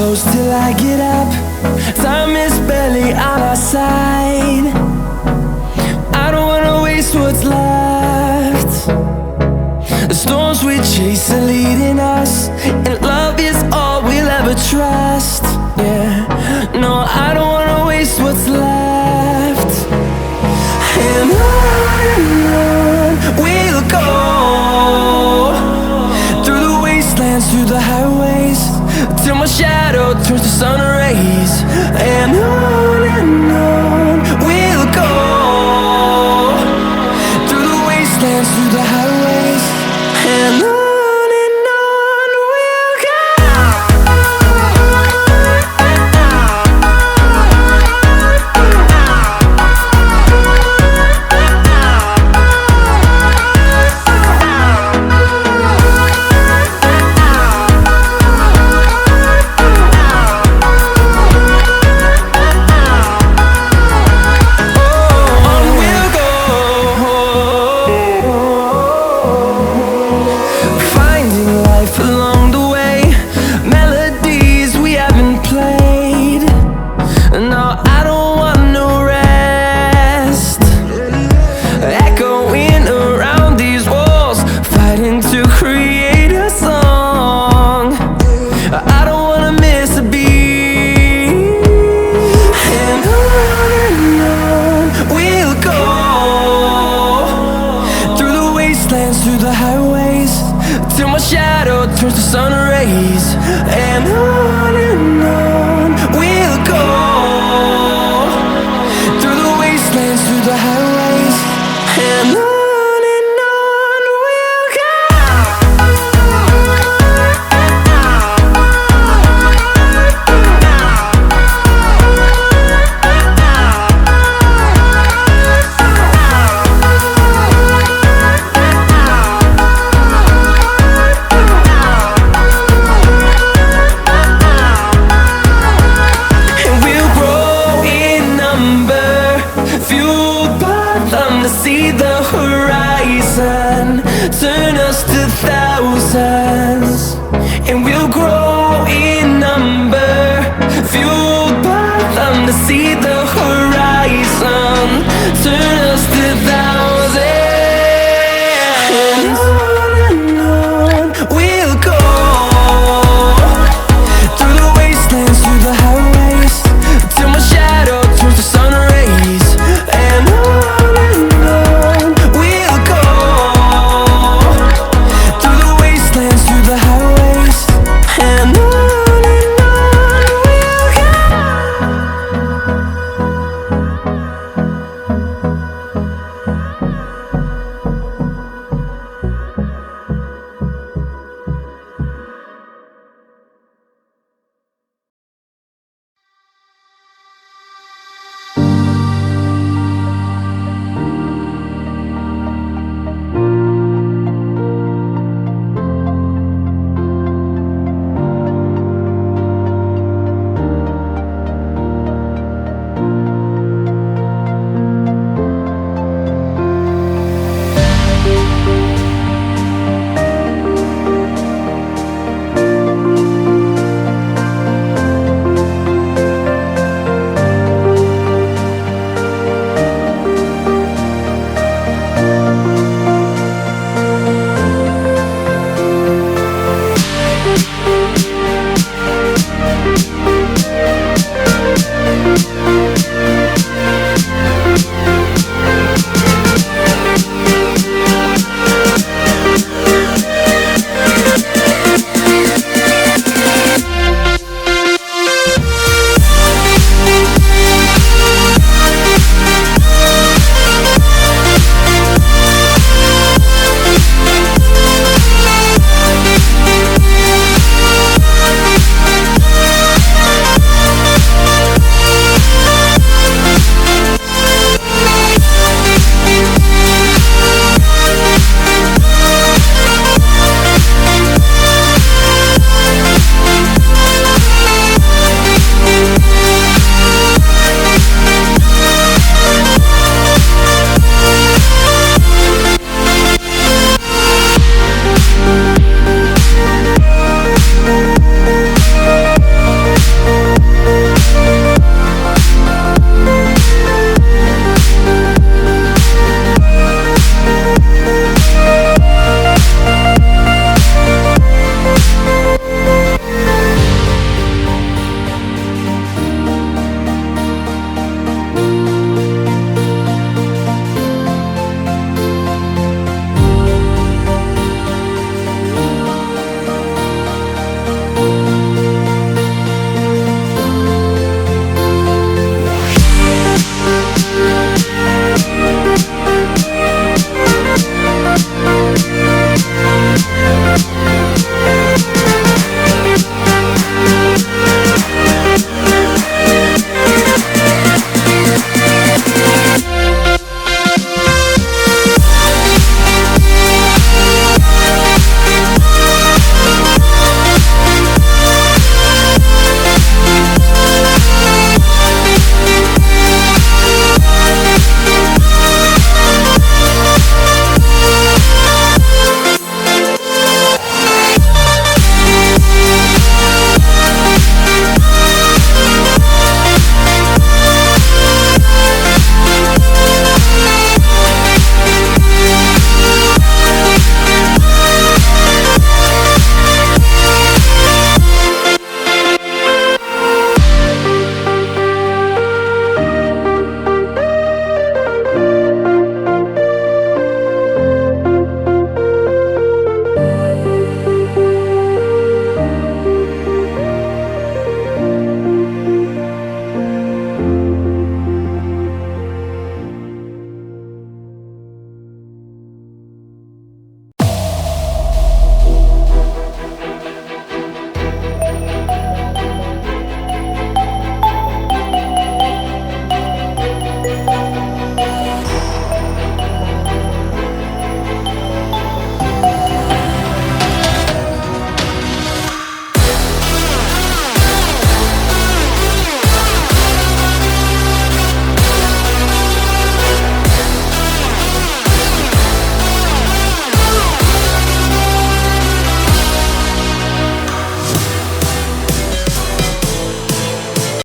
close till I get up. Time is barely on our side. I don't wanna waste what's left. The storms we chase are leading us, and love is all we'll ever trust. Yeah, no, I don't wanna waste what's left. And on we'll go, through the wastelands, through the highways, till my shadow turns to sun rays. And on we'll go, through the wastelands, through the highways, and on. Through the highways, till my shadow turns to sun rays. And on we'll go, through the wastelands, through the highways.